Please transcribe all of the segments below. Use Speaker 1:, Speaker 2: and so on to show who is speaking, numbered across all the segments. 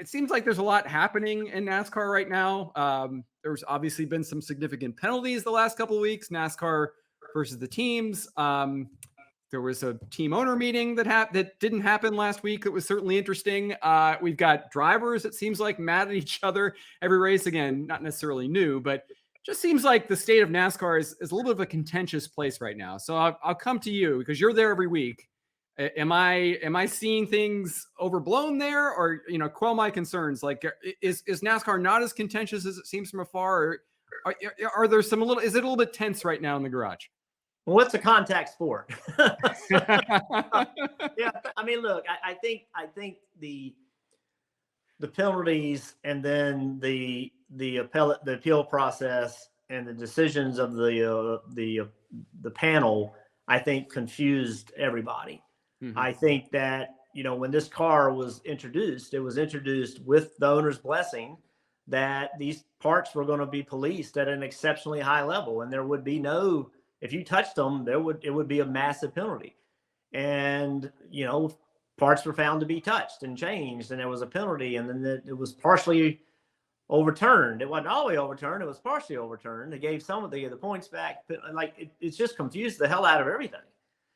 Speaker 1: it seems like there's a lot happening in NASCAR right now. There's obviously been some significant penalties the last couple of weeks. NASCAR versus the teams. There was a team owner meeting that didn't happen last week. It was certainly interesting. We've got drivers, it seems like, mad at each other every race. Again, not necessarily new, but just seems like the state of NASCAR is a little bit of a contentious place right now. So I'll come to you because you're there every week. Am I seeing things overblown there, or quell my concerns? Like, is NASCAR not as contentious as it seems from afar? Or are there some is it a little bit tense right now in the garage?
Speaker 2: Well, what's a contact sport? Yeah, I mean, look, I think the penalties and then the appeal process and the decisions of the panel, I think, confused everybody. Mm-hmm. I think that when this car was introduced, it was introduced with the owner's blessing that these parts were going to be policed at an exceptionally high level, and there would be no, if you touched them, it would be a massive penalty. And parts were found to be touched and changed, and there was a penalty, and then it was partially overturned. It wasn't all the way overturned; it was partially overturned. They gave some of the points back, but it's just confused the hell out of everything.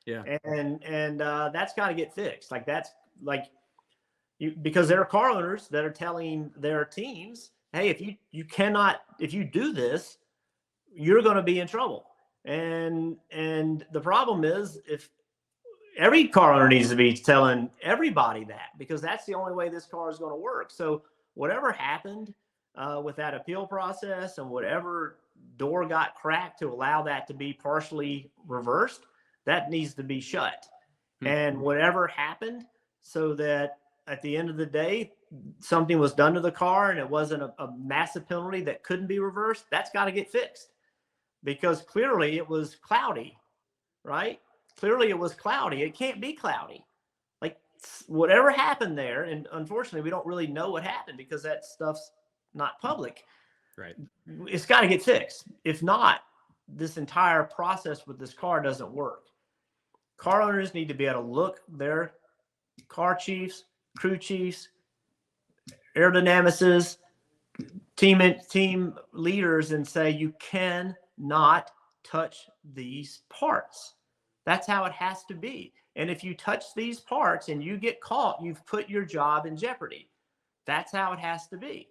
Speaker 1: Yeah,
Speaker 2: and that's got to get fixed. Because there are car owners that are telling their teams, hey, if you do this, you're going to be in trouble. And the problem is, if every car owner needs to be telling everybody that, because that's the only way this car is going to work. So whatever happened with that appeal process and whatever door got cracked to allow that to be partially reversed, that needs to be shut. Mm-hmm. And whatever happened, so that at the end of the day, something was done to the car and it wasn't a massive penalty that couldn't be reversed, that's got to get fixed. Because clearly it was cloudy, right? Clearly it was cloudy. It can't be cloudy. Like, whatever happened there, and unfortunately we don't really know what happened because that stuff's not public.
Speaker 1: Right.
Speaker 2: It's got to get fixed. If not, this entire process with this car doesn't work. Car owners need to be able to look their car chiefs, crew chiefs, aerodynamicists, team leaders and say, you cannot touch these parts. That's how it has to be. And if you touch these parts and you get caught, you've put your job in jeopardy. That's how it has to be.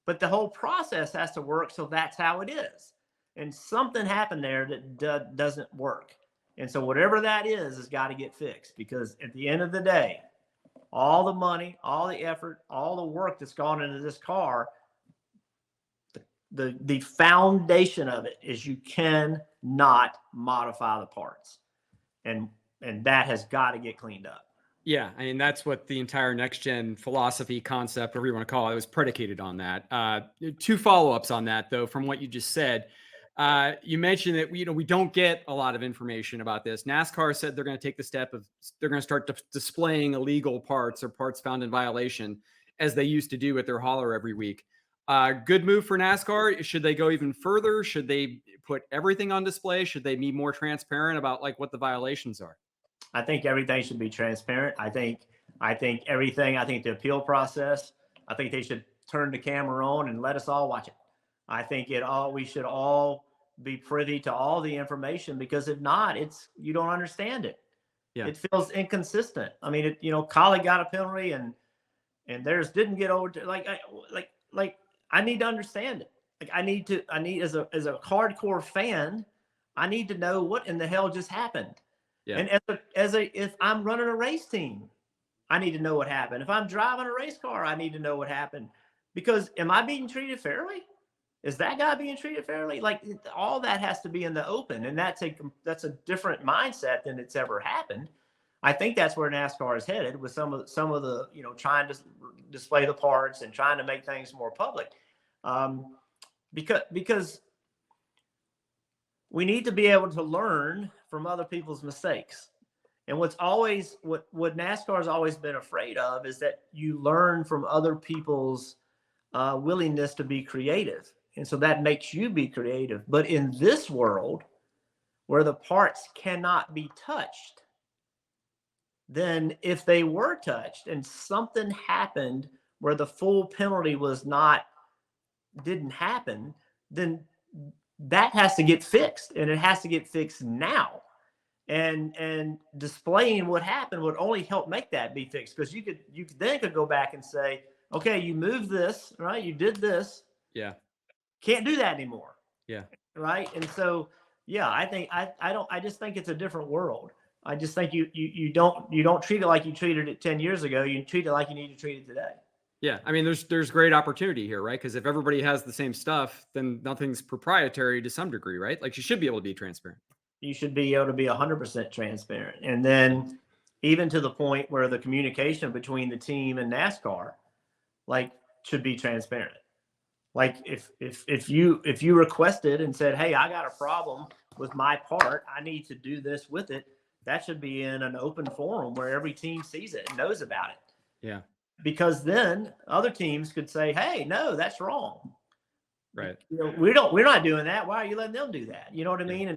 Speaker 2: But the whole process has to work, so that's how it is. And something happened there that doesn't work. And so whatever that is has got to get fixed, because at the end of the day, all the money, all the effort, all the work that's gone into this car, the foundation of it is you cannot modify the parts. And that has got to get cleaned up.
Speaker 1: Yeah, I mean, that's what the entire next-gen philosophy, concept, whatever you want to call it, was predicated on that. Two follow-ups on that, though, from what you just said. You mentioned that we don't get a lot of information about this. NASCAR said they're going to take the step of they're going to start displaying illegal parts or parts found in violation, as they used to do at their hauler every week. Good move for NASCAR. Should they go even further? Should they put everything on display? Should they be more transparent about what the violations are?
Speaker 2: I think everything should be transparent. I think everything. I think the appeal process. I think they should turn the camera on and let us all watch it. I think we should all be privy to all the information, because if not, you don't understand it. Yeah. It feels inconsistent. I mean, Collie got a penalty and theirs didn't get over to, I need to understand it. I need as a hardcore fan, I need to know what in the hell just happened. Yeah. And if I'm running a race team, I need to know what happened. If I'm driving a race car, I need to know what happened. Because am I being treated fairly? Is that guy being treated fairly? All that has to be in the open, and that's a different mindset than it's ever happened. I think that's where NASCAR is headed, with some of the trying to display the parts and trying to make things more public, because we need to be able to learn from other people's mistakes. And what NASCAR has always been afraid of is that you learn from other people's willingness to be creative. And so that makes you be creative. But in this world where the parts cannot be touched, then if they were touched and something happened where the full penalty didn't happen, then that has to get fixed, and it has to get fixed now. And displaying what happened would only help make that be fixed, because you could go back and say, okay, you moved this, right? You did this.
Speaker 1: Yeah.
Speaker 2: Can't do that anymore.
Speaker 1: Yeah.
Speaker 2: Right. And so, yeah, I just think it's a different world. I just think you don't treat it like you treated it 10 years ago. You treat it like you need to treat it today.
Speaker 1: Yeah. I mean, there's great opportunity here, right? Because if everybody has the same stuff, then nothing's proprietary to some degree, right? Like, you should be able to be transparent.
Speaker 2: You should be able to be 100% transparent. And then even to the point where the communication between the team and NASCAR, like, should be transparent. Like, if you requested and said, hey, I got a problem with my part, I need to do this with it, that should be in an open forum where every team sees it and knows about it.
Speaker 1: Yeah.
Speaker 2: Because then other teams could say, hey, no, that's wrong.
Speaker 1: Right.
Speaker 2: You know, we're not doing that. Why are you letting them do that? You know what I mean?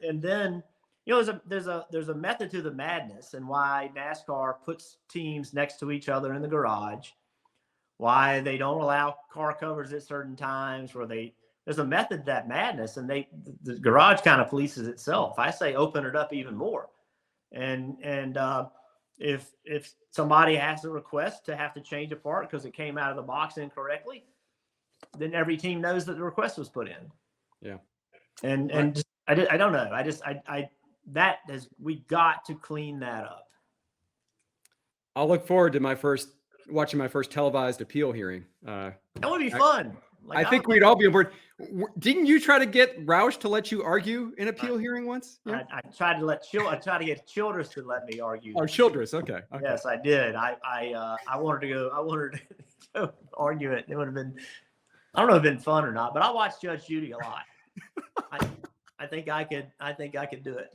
Speaker 2: And then, you know, there's a method to the madness, and why NASCAR puts teams next to each other in the garage, why they don't allow car covers at certain times, there's a method to that madness, and the garage kind of polices itself. I say open it up even more. And if somebody has a request to have to change a part because it came out of the box incorrectly, then every team knows that the request was put in.
Speaker 1: Yeah.
Speaker 2: And just, I don't know. We got to clean that up.
Speaker 1: I'll look forward to watching my first televised appeal hearing.
Speaker 2: That would be fun.
Speaker 1: I think we'd all be on board. Didn't you try to get Roush to let you argue in appeal hearing once? Yeah?
Speaker 2: I tried to get Childress to let me argue.
Speaker 1: Oh, Childress. Okay.
Speaker 2: Yes, I did. I wanted to go argue it. It would have been, I don't know if it'd been fun or not, but I watched Judge Judy a lot. I think I could do it.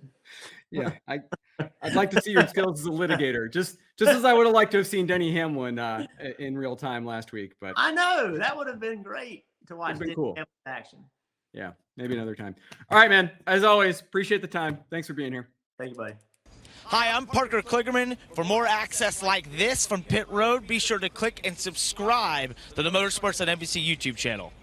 Speaker 1: Yeah. I'd like to see your skills as a litigator, just as I would have liked to have seen Denny Hamlin in real time last week. But
Speaker 2: I know that would have been great to watch. Denny
Speaker 1: cool.
Speaker 2: Hamlin in action.
Speaker 1: Yeah, maybe another time. All right, man. As always, appreciate the time. Thanks for being here.
Speaker 2: Thank you, buddy.
Speaker 3: Hi, I'm Parker Kligerman. For more access like this from Pit Road, be sure to click and subscribe to the Motorsports on NBC YouTube channel.